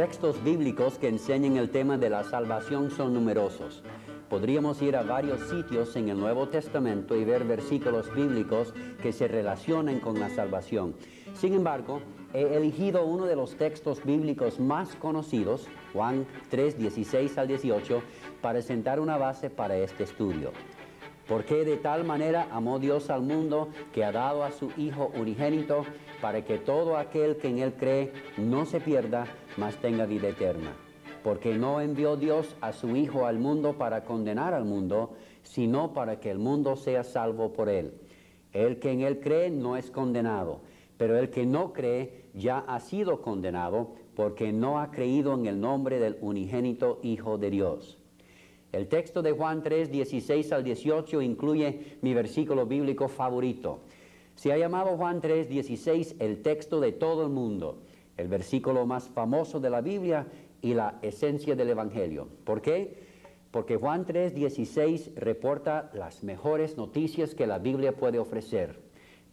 textos bíblicos que enseñan el tema de la salvación son numerosos. Podríamos ir a varios sitios en el Nuevo Testamento y ver versículos bíblicos que se relacionan con la salvación. Sin embargo, he elegido uno de los textos bíblicos más conocidos, Juan 3, 16 al 18, para sentar una base para este estudio. Porque de tal manera amó Dios al mundo que ha dado a su Hijo unigénito, para que todo aquel que en Él cree no se pierda, mas tenga vida eterna. Porque no envió Dios a su Hijo al mundo para condenar al mundo, sino para que el mundo sea salvo por Él. El que en Él cree no es condenado, pero el que no cree ya ha sido condenado, porque no ha creído en el nombre del unigénito Hijo de Dios. El texto de Juan 3, 16 al 18 incluye mi versículo bíblico favorito. Se ha llamado Juan 3, 16 el texto de todo el mundo, el versículo más famoso de la Biblia y la esencia del Evangelio. ¿Por qué? Porque Juan 3, 16 reporta las mejores noticias que la Biblia puede ofrecer.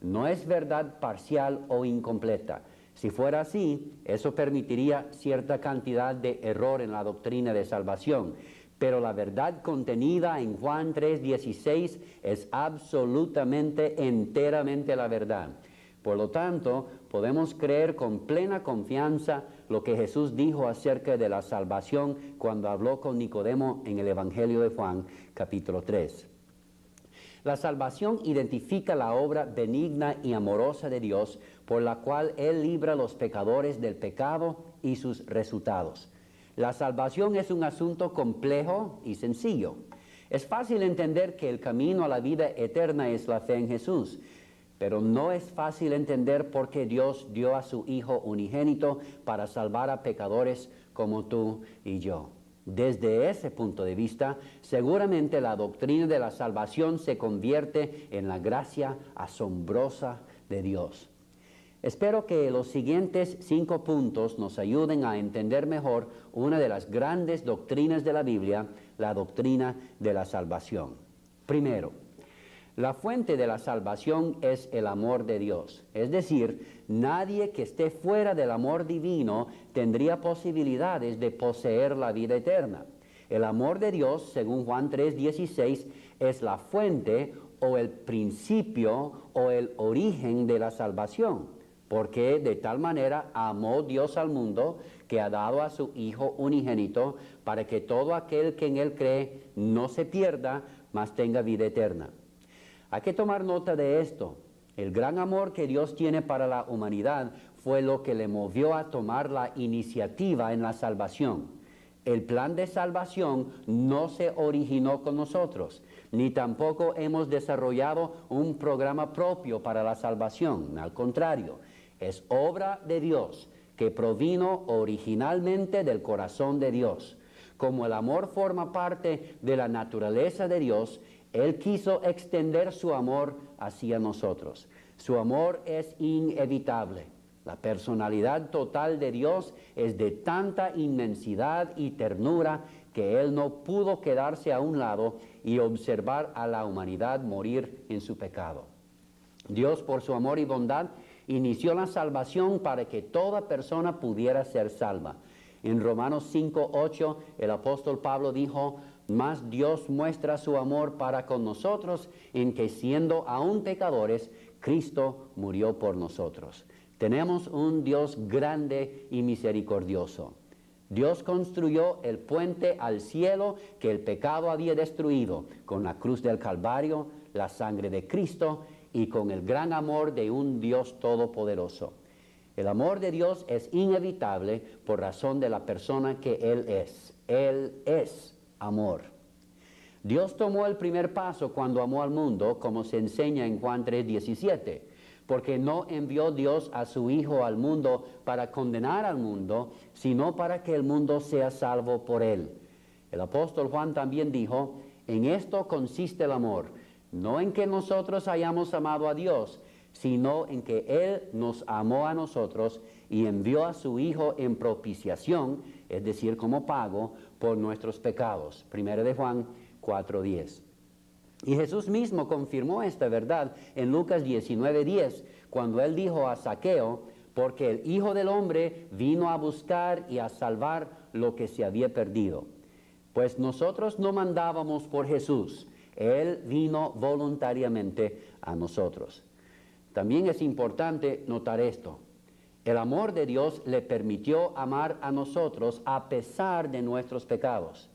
No es verdad parcial o incompleta. Si fuera así, eso permitiría cierta cantidad de error en la doctrina de salvación. Pero la verdad contenida en Juan 3, 16 es absolutamente, enteramente la verdad. Por lo tanto, podemos creer con plena confianza lo que Jesús dijo acerca de la salvación cuando habló con Nicodemo en el Evangelio de Juan, capítulo 3. La salvación identifica la obra benigna y amorosa de Dios, por la cual Él libra a los pecadores del pecado y sus resultados. La salvación es un asunto complejo y sencillo. Es fácil entender que el camino a la vida eterna es la fe en Jesús, pero no es fácil entender por qué Dios dio a su Hijo unigénito para salvar a pecadores como tú y yo. Desde ese punto de vista, seguramente la doctrina de la salvación se convierte en la gracia asombrosa de Dios. Espero que los siguientes 5 puntos nos ayuden a entender mejor una de las grandes doctrinas de la Biblia, la doctrina de la salvación. Primero, la fuente de la salvación es el amor de Dios. Es decir, nadie que esté fuera del amor divino tendría posibilidades de poseer la vida eterna. El amor de Dios, según Juan 3, 16, es la fuente o el principio o el origen de la salvación. Porque de tal manera amó Dios al mundo que ha dado a su Hijo unigénito para que todo aquel que en Él cree no se pierda, mas tenga vida eterna. Hay que tomar nota de esto. El gran amor que Dios tiene para la humanidad fue lo que le movió a tomar la iniciativa en la salvación. El plan de salvación no se originó con nosotros, ni tampoco hemos desarrollado un programa propio para la salvación. Al contrario, es obra de Dios que provino originalmente del corazón de Dios. Como el amor forma parte de la naturaleza de Dios, Él quiso extender su amor hacia nosotros. Su amor es inevitable. La personalidad total de Dios es de tanta inmensidad y ternura que Él no pudo quedarse a un lado y observar a la humanidad morir en su pecado. Dios, por su amor y bondad, inició la salvación para que toda persona pudiera ser salva. En Romanos 5, 8, el apóstol Pablo dijo: mas Dios muestra su amor para con nosotros, en que siendo aún pecadores, Cristo murió por nosotros. Tenemos un Dios grande y misericordioso. Dios construyó el puente al cielo que el pecado había destruido, con la cruz del Calvario, la sangre de Cristo y con el gran amor de un Dios todopoderoso. El amor de Dios es inevitable por razón de la persona que Él es. Él es amor. Dios tomó el primer paso cuando amó al mundo, como se enseña en Juan 3, 17, porque no envió Dios a su Hijo al mundo para condenar al mundo, sino para que el mundo sea salvo por Él. El apóstol Juan también dijo: en esto consiste el amor, no en que nosotros hayamos amado a Dios, sino en que Él nos amó a nosotros y envió a su Hijo en propiciación, es decir, como pago por nuestros pecados. 1 de Juan 4:10. Y Jesús mismo confirmó esta verdad en Lucas 19:10, cuando Él dijo a Zaqueo: porque el Hijo del Hombre vino a buscar y a salvar lo que se había perdido. Pues nosotros no mandábamos por Jesús, Él vino voluntariamente a nosotros. También es importante notar esto. El amor de Dios le permitió amar a nosotros a pesar de nuestros pecados.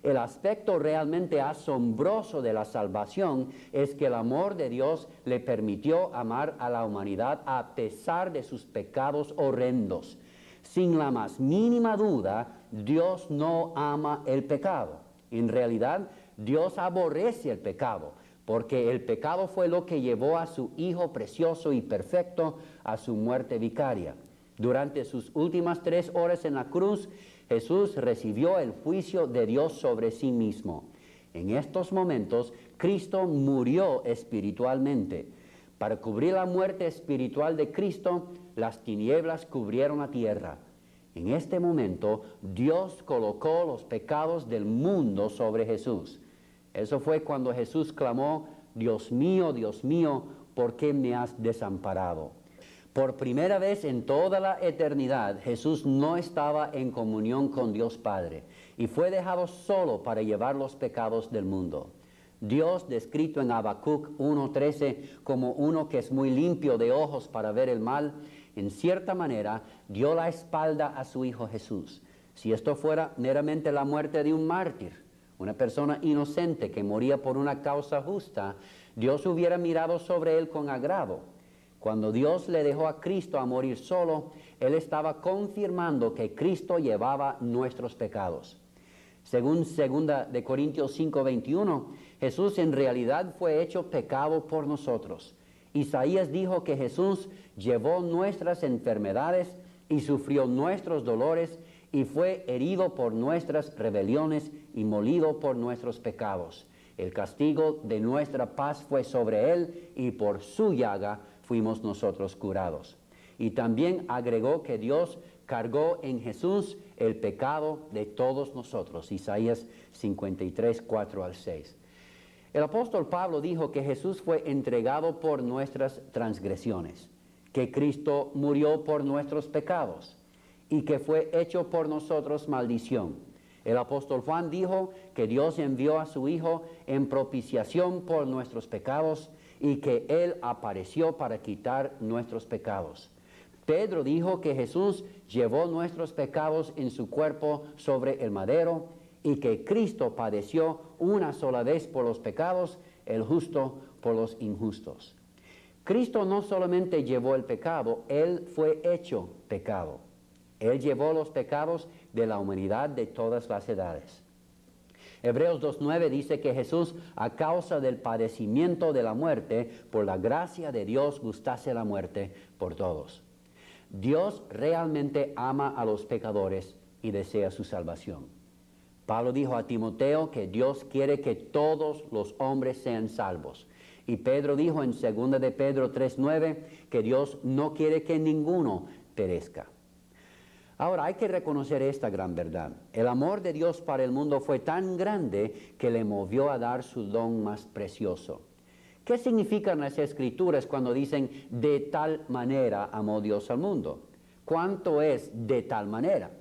El aspecto realmente asombroso de la salvación es que el amor de Dios le permitió amar a la humanidad a pesar de sus pecados horrendos. Sin la más mínima duda, Dios no ama el pecado. En realidad, Dios aborrece el pecado, porque el pecado fue lo que llevó a su Hijo precioso y perfecto a su muerte vicaria. Durante sus últimas 3 horas en la cruz, Jesús recibió el juicio de Dios sobre sí mismo. En estos momentos, Cristo murió espiritualmente. Para cubrir la muerte espiritual de Cristo, las tinieblas cubrieron la tierra. En este momento, Dios colocó los pecados del mundo sobre Jesús. Eso fue cuando Jesús clamó, Dios mío, ¿por qué me has desamparado? Por primera vez en toda la eternidad, Jesús no estaba en comunión con Dios Padre y fue dejado solo para llevar los pecados del mundo. Dios, descrito en Habacuc 1:13 como uno que es muy limpio de ojos para ver el mal, en cierta manera dio la espalda a su Hijo Jesús. Si esto fuera meramente la muerte de un mártir, una persona inocente que moría por una causa justa, Dios hubiera mirado sobre él con agrado. Cuando Dios le dejó a Cristo a morir solo, Él estaba confirmando que Cristo llevaba nuestros pecados. Según 2 de Corintios 5:21, Jesús en realidad fue hecho pecado por nosotros. Isaías dijo que Jesús llevó nuestras enfermedades y sufrió nuestros dolores y fue herido por nuestras rebeliones y molido por nuestros pecados. El castigo de nuestra paz fue sobre Él y por su llaga fuimos nosotros curados. Y también agregó que Dios cargó en Jesús el pecado de todos nosotros. Isaías 53, 4 al 6. El apóstol Pablo dijo que Jesús fue entregado por nuestras transgresiones, que Cristo murió por nuestros pecados y que fue hecho por nosotros maldición. El apóstol Juan dijo que Dios envió a su Hijo en propiciación por nuestros pecados y que Él apareció para quitar nuestros pecados. Pedro dijo que Jesús llevó nuestros pecados en su cuerpo sobre el madero y que Cristo padeció una sola vez por los pecados, el justo por los injustos. Cristo no solamente llevó el pecado, Él fue hecho pecado. Él llevó los pecados de la humanidad de todas las edades. Hebreos 2:9 dice que Jesús, a causa del padecimiento de la muerte, por la gracia de Dios gustase la muerte por todos. Dios realmente ama a los pecadores y desea su salvación. Pablo dijo a Timoteo que Dios quiere que todos los hombres sean salvos. Y Pedro dijo en 2 de Pedro 3:9 que Dios no quiere que ninguno perezca. Ahora hay que reconocer esta gran verdad. El amor de Dios para el mundo fue tan grande que le movió a dar su don más precioso. ¿Qué significan las Escrituras cuando dicen de tal manera amó Dios al mundo? ¿Cuánto es de tal manera?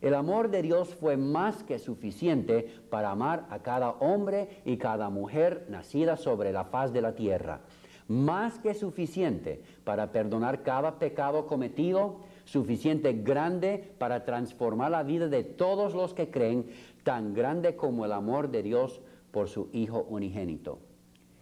El amor de Dios fue más que suficiente para amar a cada hombre y cada mujer nacida sobre la faz de la tierra. Más que suficiente para perdonar cada pecado cometido, suficiente grande para transformar la vida de todos los que creen, tan grande como el amor de Dios por su Hijo unigénito.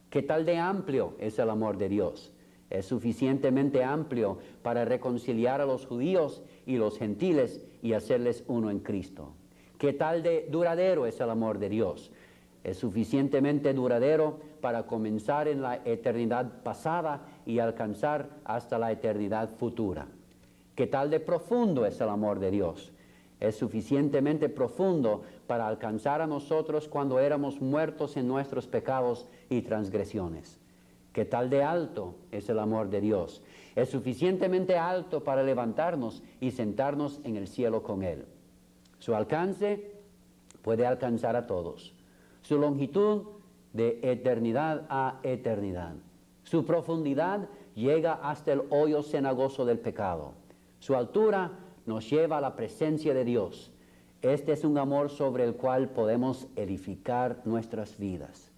¿Qué tal de amplio es el amor de Dios? Es suficientemente amplio para reconciliar a los judíos y los gentiles y hacerles uno en Cristo. ¿Qué tal de duradero es el amor de Dios? Es suficientemente duradero para comenzar en la eternidad pasada y alcanzar hasta la eternidad futura. ¿Qué tal de profundo es el amor de Dios? Es suficientemente profundo para alcanzar a nosotros cuando éramos muertos en nuestros pecados y transgresiones. ¿Qué tal de alto es el amor de Dios? Es suficientemente alto para levantarnos y sentarnos en el cielo con Él. Su alcance puede alcanzar a todos. Su longitud de eternidad a eternidad. Su profundidad llega hasta el hoyo cenagoso del pecado. Su altura nos lleva a la presencia de Dios. Este es un amor sobre el cual podemos edificar nuestras vidas.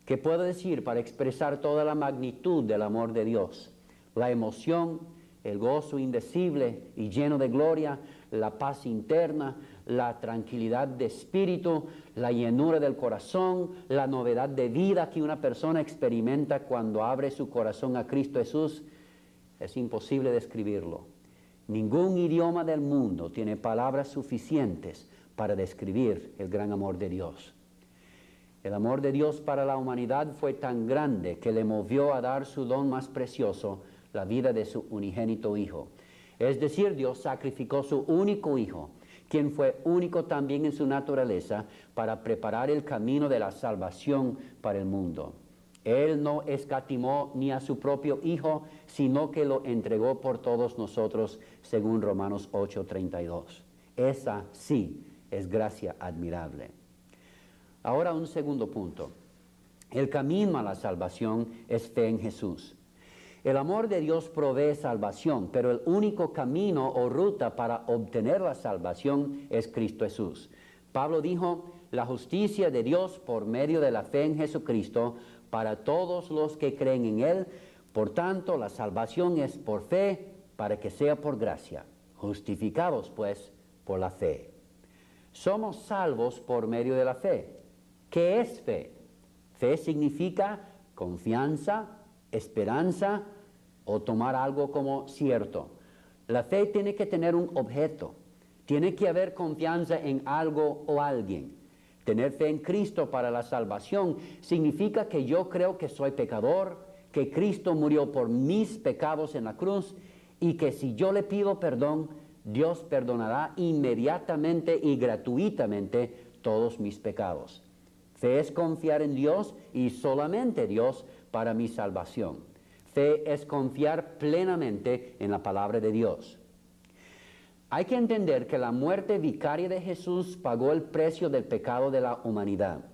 ¿Qué puedo decir para expresar toda la magnitud del amor de Dios? La emoción, el gozo indecible y lleno de gloria, la paz interna, la tranquilidad de espíritu, la llenura del corazón, la novedad de vida que una persona experimenta cuando abre su corazón a Cristo Jesús, es imposible describirlo. Ningún idioma del mundo tiene palabras suficientes para describir el gran amor de Dios. El amor de Dios para la humanidad fue tan grande que le movió a dar su don más precioso, la vida de su unigénito Hijo. Es decir, Dios sacrificó su único Hijo, quien fue único también en su naturaleza, para preparar el camino de la salvación para el mundo. Él no escatimó ni a su propio Hijo, sino que lo entregó por todos nosotros, según Romanos 8:32. Esa sí es gracia admirable. Ahora un segundo punto. El camino a la salvación es fe en Jesús. El amor de Dios provee salvación, pero el único camino o ruta para obtener la salvación es Cristo Jesús. Pablo dijo, la justicia de Dios por medio de la fe en Jesucristo para todos los que creen en Él. Por tanto, la salvación es por fe para que sea por gracia. Justificados, pues, por la fe. Somos salvos por medio de la fe. ¿Qué es fe? Fe significa confianza, esperanza o tomar algo como cierto. La fe tiene que tener un objeto. Tiene que haber confianza en algo o alguien. Tener fe en Cristo para la salvación significa que yo creo que soy pecador, que Cristo murió por mis pecados en la cruz y que si yo le pido perdón, Dios perdonará inmediatamente y gratuitamente todos mis pecados. Fe es confiar en Dios y solamente Dios para mi salvación. Fe es confiar plenamente en la palabra de Dios. Hay que entender que la muerte vicaria de Jesús pagó el precio del pecado de la humanidad.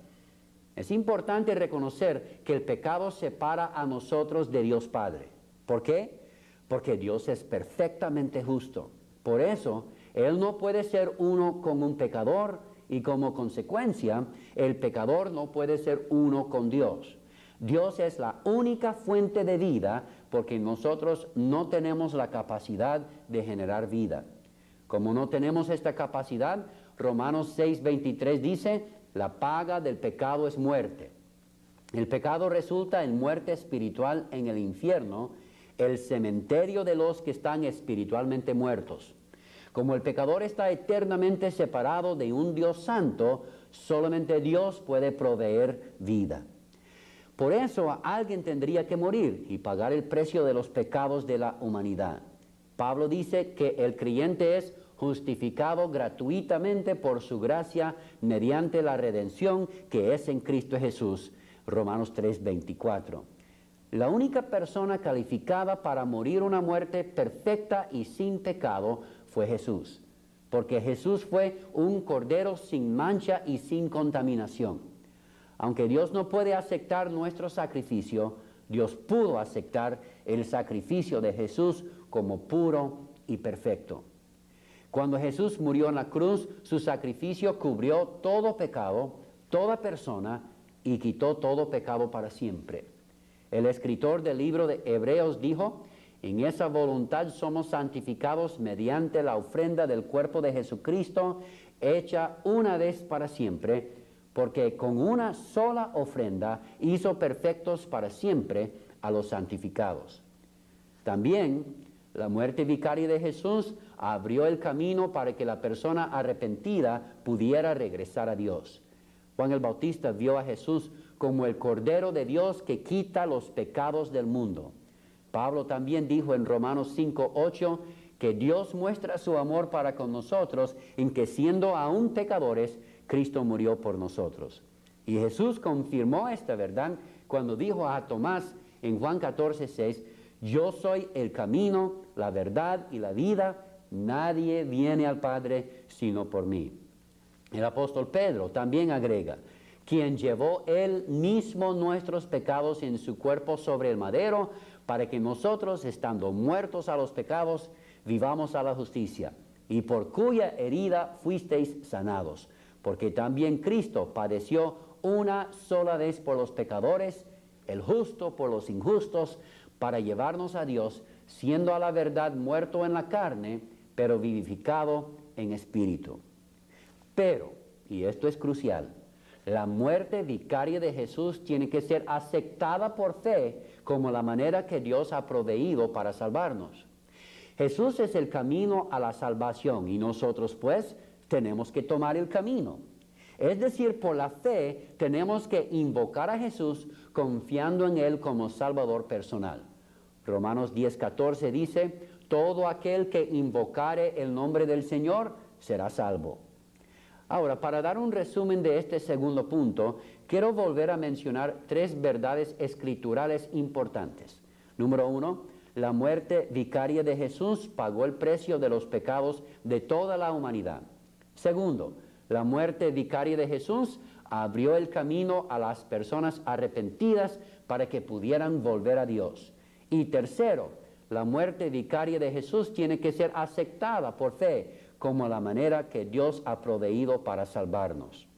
Es importante reconocer que el pecado separa a nosotros de Dios Padre. ¿Por qué? Porque Dios es perfectamente justo. Por eso, Él no puede ser uno con un pecador y como consecuencia, el pecador no puede ser uno con Dios. Dios es la única fuente de vida porque nosotros no tenemos la capacidad de generar vida. Como no tenemos esta capacidad, Romanos 6:23 dice, la paga del pecado es muerte. El pecado resulta en muerte espiritual en el infierno, el cementerio de los que están espiritualmente muertos. Como el pecador está eternamente separado de un Dios santo, solamente Dios puede proveer vida. Por eso alguien tendría que morir y pagar el precio de los pecados de la humanidad. Pablo dice que el creyente es justificado gratuitamente por su gracia mediante la redención que es en Cristo Jesús. Romanos 3:24. La única persona calificada para morir una muerte perfecta y sin pecado fue Jesús, porque Jesús fue un cordero sin mancha y sin contaminación. Aunque Dios no puede aceptar nuestro sacrificio, Dios pudo aceptar el sacrificio de Jesús como puro y perfecto. Cuando Jesús murió en la cruz, su sacrificio cubrió todo pecado, toda persona, y quitó todo pecado para siempre. El escritor del libro de Hebreos dijo, en esa voluntad somos santificados mediante la ofrenda del cuerpo de Jesucristo, hecha una vez para siempre, porque con una sola ofrenda hizo perfectos para siempre a los santificados. También la muerte vicaria de Jesús abrió el camino para que la persona arrepentida pudiera regresar a Dios. Juan el Bautista vio a Jesús como el Cordero de Dios que quita los pecados del mundo. Pablo también dijo en Romanos 5:8 que Dios muestra su amor para con nosotros en que siendo aún pecadores, Cristo murió por nosotros. Y Jesús confirmó esta verdad cuando dijo a Tomás en Juan 14:6, yo soy el camino, la verdad y la vida, nadie viene al Padre sino por mí. El apóstol Pedro también agrega, quien llevó él mismo nuestros pecados en su cuerpo sobre el madero, para que nosotros, estando muertos a los pecados, vivamos a la justicia, y por cuya herida fuisteis sanados, porque también Cristo padeció una sola vez por los pecadores, el justo por los injustos, para llevarnos a Dios, siendo a la verdad muerto en la carne, pero vivificado en espíritu. Pero, y esto es crucial, la muerte vicaria de Jesús tiene que ser aceptada por fe como la manera que Dios ha proveído para salvarnos. Jesús es el camino a la salvación y nosotros pues tenemos que tomar el camino. Es decir, por la fe tenemos que invocar a Jesús confiando en Él como Salvador personal. Romanos 10:14 dice, todo aquel que invocare el nombre del Señor será salvo. Ahora, para dar un resumen de este segundo punto, quiero volver a mencionar 3 verdades escriturales importantes. Número 1, la muerte vicaria de Jesús pagó el precio de los pecados de toda la humanidad. Segundo, la muerte vicaria de Jesús abrió el camino a las personas arrepentidas para que pudieran volver a Dios. Y tercero, la muerte vicaria de Jesús tiene que ser aceptada por fe como la manera que Dios ha proveído para salvarnos.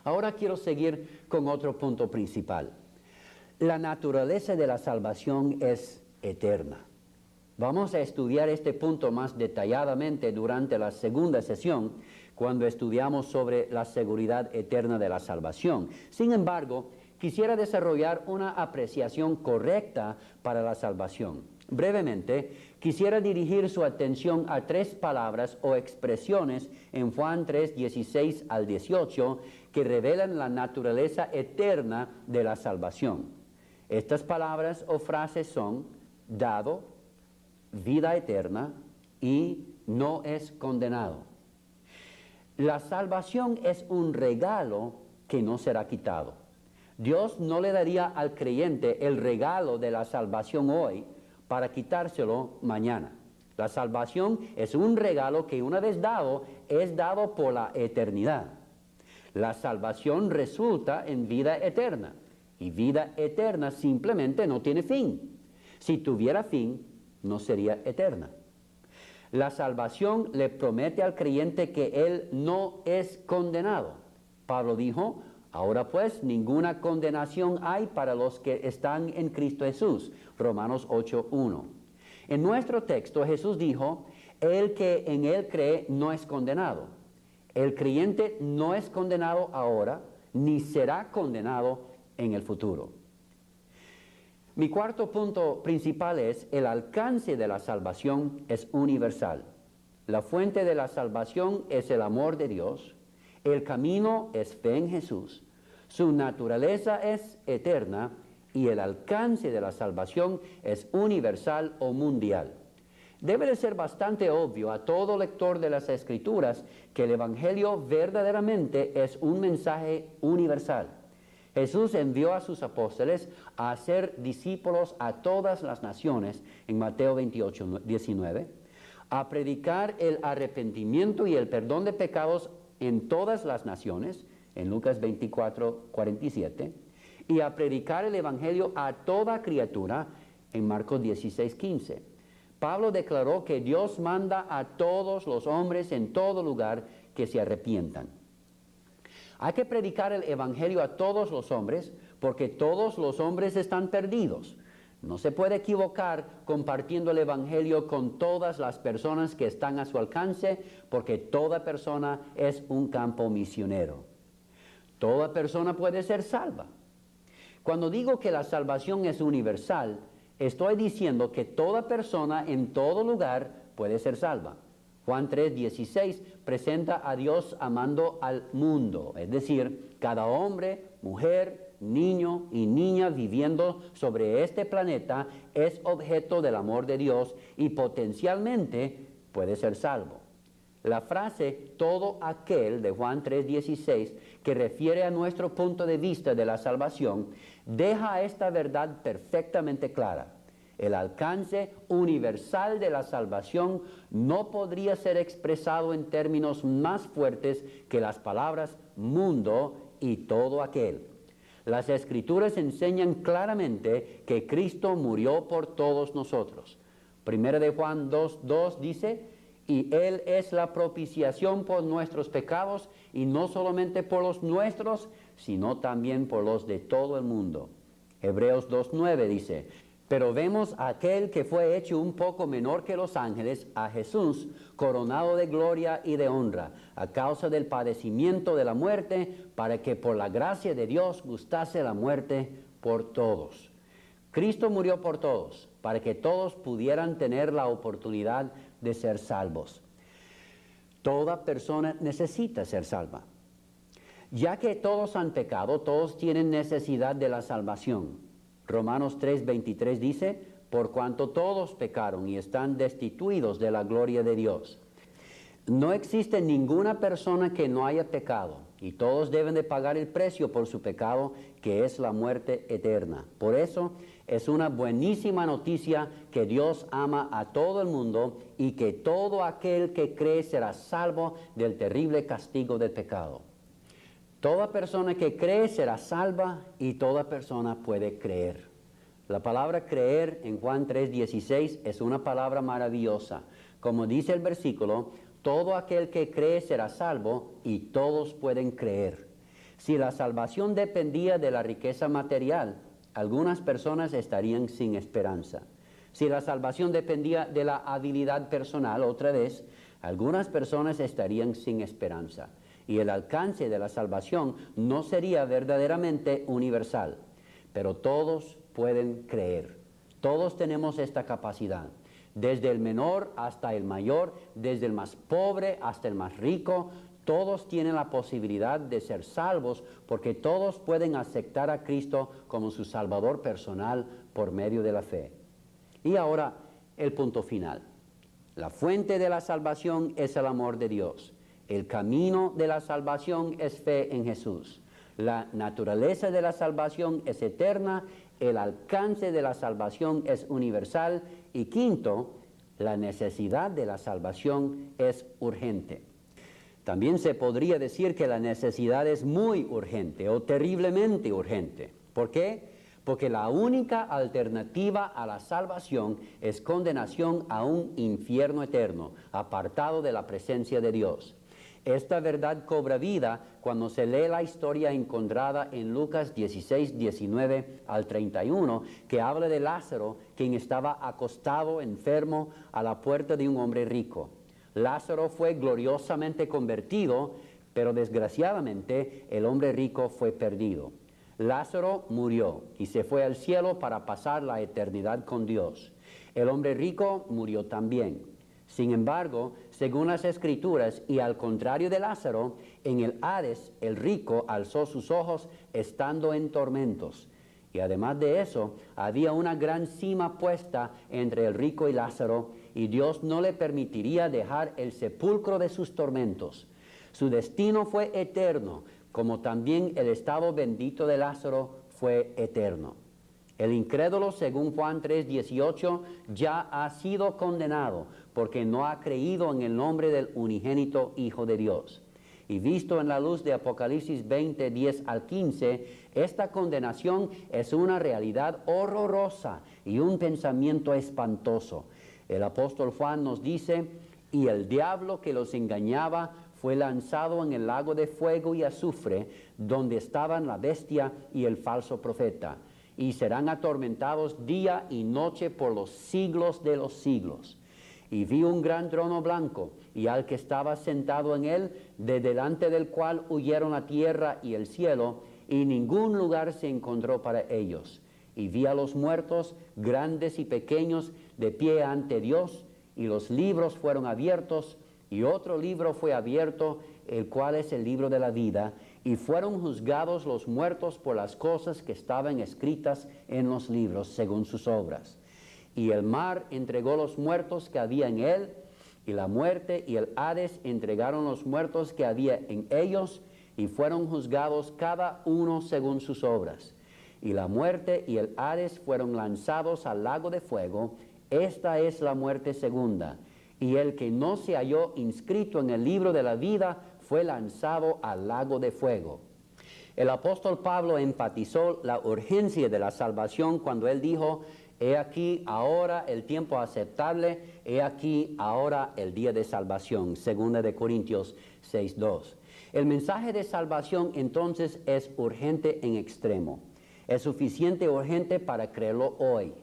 Ahora quiero seguir con otro punto principal. La naturaleza de la salvación es eterna. Vamos a estudiar este punto más detalladamente durante la segunda sesión, cuando estudiamos sobre la seguridad eterna de la salvación. Sin embargo, quisiera desarrollar una apreciación correcta para la salvación. Brevemente, quisiera dirigir su atención a 3 palabras o expresiones en Juan 3:16 al 18 que revelan la naturaleza eterna de la salvación. Estas palabras o frases son dado, vida eterna y no es condenado. La salvación es un regalo que no será quitado. Dios no le daría al creyente el regalo de la salvación hoy para quitárselo mañana. La salvación es un regalo que una vez dado, es dado por la eternidad. La salvación resulta en vida eterna, y vida eterna simplemente no tiene fin. Si tuviera fin, no sería eterna. La salvación le promete al creyente que él no es condenado. Pablo dijo, ahora pues ninguna condenación hay para los que están en Cristo Jesús. Romanos 8:1. En nuestro texto Jesús dijo, el que en él cree no es condenado. El creyente no es condenado ahora, ni será condenado en el futuro. Mi cuarto punto principal es, el alcance de la salvación es universal. La fuente de la salvación es el amor de Dios. El camino es fe en Jesús. Su naturaleza es eterna y el alcance de la salvación es universal o mundial. Debe de ser bastante obvio a todo lector de las Escrituras que el Evangelio verdaderamente es un mensaje universal. Jesús envió a sus apóstoles a hacer discípulos a todas las naciones, en Mateo 28:19, a predicar el arrepentimiento y el perdón de pecados en todas las naciones, en Lucas 24:47, y a predicar el Evangelio a toda criatura, en Marcos 16:15. Pablo declaró que Dios manda a todos los hombres en todo lugar que se arrepientan. Hay que predicar el Evangelio a todos los hombres, porque todos los hombres están perdidos. No se puede equivocar compartiendo el Evangelio con todas las personas que están a su alcance, porque toda persona es un campo misionero. Toda persona puede ser salva. Cuando digo que la salvación es universal, estoy diciendo que toda persona en todo lugar puede ser salva. Juan 3:16 presenta a Dios amando al mundo, es decir, cada hombre, mujer, niño y niña viviendo sobre este planeta es objeto del amor de Dios y potencialmente puede ser salvo. La frase todo aquel de Juan 3:16, que refiere a nuestro punto de vista de la salvación, deja esta verdad perfectamente clara. El alcance universal de la salvación no podría ser expresado en términos más fuertes que las palabras mundo y todo aquel. Las Escrituras enseñan claramente que Cristo murió por todos nosotros. Primera de Juan 2:2 dice, y Él es la propiciación por nuestros pecados, y no solamente por los nuestros, sino también por los de todo el mundo. Hebreos 2:9 dice, pero vemos a aquel que fue hecho un poco menor que los ángeles, a Jesús, coronado de gloria y de honra, a causa del padecimiento de la muerte, para que por la gracia de Dios gustase la muerte por todos. Cristo murió por todos, para que todos pudieran tener la oportunidad de ser salvos. Toda persona necesita ser salva. Ya que todos han pecado, todos tienen necesidad de la salvación. Romanos 3:23 dice, por cuanto todos pecaron y están destituidos de la gloria de Dios. No existe ninguna persona que no haya pecado, y todos deben de pagar el precio por su pecado, que es la muerte eterna. Por eso es una buenísima noticia que Dios ama a todo el mundo y que todo aquel que cree será salvo del terrible castigo del pecado. Toda persona que cree será salva y toda persona puede creer. La palabra creer en Juan 3:16 es una palabra maravillosa. Como dice el versículo, todo aquel que cree será salvo y todos pueden creer. Si la salvación dependía de la riqueza material, algunas personas estarían sin esperanza. Si la salvación dependía de la habilidad personal, otra vez, algunas personas estarían sin esperanza. Y el alcance de la salvación no sería verdaderamente universal. Pero todos pueden creer. Todos tenemos esta capacidad. Desde el menor hasta el mayor, desde el más pobre hasta el más rico, todos tienen la posibilidad de ser salvos porque todos pueden aceptar a Cristo como su Salvador personal por medio de la fe. Y ahora el punto final. La fuente de la salvación es el amor de Dios. El camino de la salvación es fe en Jesús. La naturaleza de la salvación es eterna, el alcance de la salvación es universal y quinto, la necesidad de la salvación es urgente. También se podría decir que la necesidad es muy urgente o terriblemente urgente. ¿Por qué? Porque la única alternativa a la salvación es condenación a un infierno eterno, apartado de la presencia de Dios. Esta verdad cobra vida cuando se lee la historia encontrada en Lucas 16:19 al 31, que habla de Lázaro, quien estaba acostado enfermo a la puerta de un hombre rico. Lázaro fue gloriosamente convertido, pero desgraciadamente el hombre rico fue perdido. Lázaro murió y se fue al cielo para pasar la eternidad con Dios. El hombre rico murió también. Sin embargo, según las Escrituras, y al contrario de Lázaro, en el Hades el rico alzó sus ojos estando en tormentos. Y además de eso, había una gran cima puesta entre el rico y Lázaro, y Dios no le permitiría dejar el sepulcro de sus tormentos. Su destino fue eterno, como también el estado bendito de Lázaro fue eterno. El incrédulo, según Juan 3:18, ya ha sido condenado porque no ha creído en el nombre del unigénito Hijo de Dios. Y visto en la luz de Apocalipsis 20:10 al 15, esta condenación es una realidad horrorosa y un pensamiento espantoso. El apóstol Juan nos dice, y el diablo que los engañaba fue lanzado en el lago de fuego y azufre, donde estaban la bestia y el falso profeta, y serán atormentados día y noche por los siglos de los siglos. Y vi un gran trono blanco, y al que estaba sentado en él, de delante del cual huyeron la tierra y el cielo, y ningún lugar se encontró para ellos. Y vi a los muertos, grandes y pequeños, de pie ante Dios, y los libros fueron abiertos, y otro libro fue abierto, el cual es el libro de la vida, y fueron juzgados los muertos por las cosas que estaban escritas en los libros, según sus obras. Y el mar entregó los muertos que había en él, y la muerte y el Hades entregaron los muertos que había en ellos, y fueron juzgados cada uno según sus obras. Y la muerte y el Hades fueron lanzados al lago de fuego. Esta es la muerte segunda. Y el que no se halló inscrito en el libro de la vida fue lanzado al lago de fuego. El apóstol Pablo enfatizó la urgencia de la salvación cuando él dijo He aquí ahora el tiempo aceptable, he aquí ahora el día de salvación. 2 de Corintios 6:2. El mensaje de salvación entonces es urgente en extremo. Es suficiente urgente para creerlo hoy.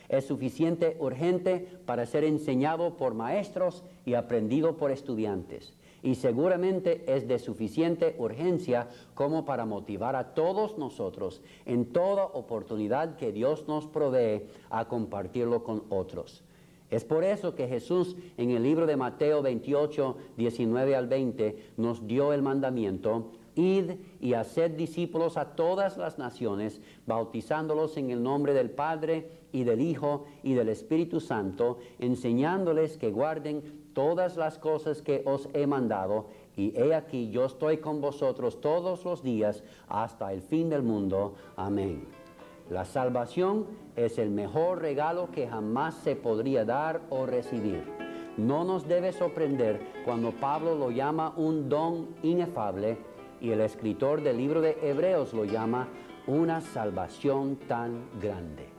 Es suficiente urgente para ser enseñado por maestros y aprendido por estudiantes. Y seguramente es de suficiente urgencia como para motivar a todos nosotros en toda oportunidad que Dios nos provee a compartirlo con otros. Es por eso que Jesús en el libro de Mateo 28, 19 al 20 nos dio el mandamiento: id y haced discípulos a todas las naciones, bautizándolos en el nombre del Padre y del Hijo y del Espíritu Santo, enseñándoles que guarden todas las cosas que os he mandado, y he aquí yo estoy con vosotros todos los días hasta el fin del mundo. Amén. La salvación es el mejor regalo que jamás se podría dar o recibir. No nos debe sorprender cuando Pablo lo llama un don inefable y el escritor del libro de Hebreos lo llama una salvación tan grande.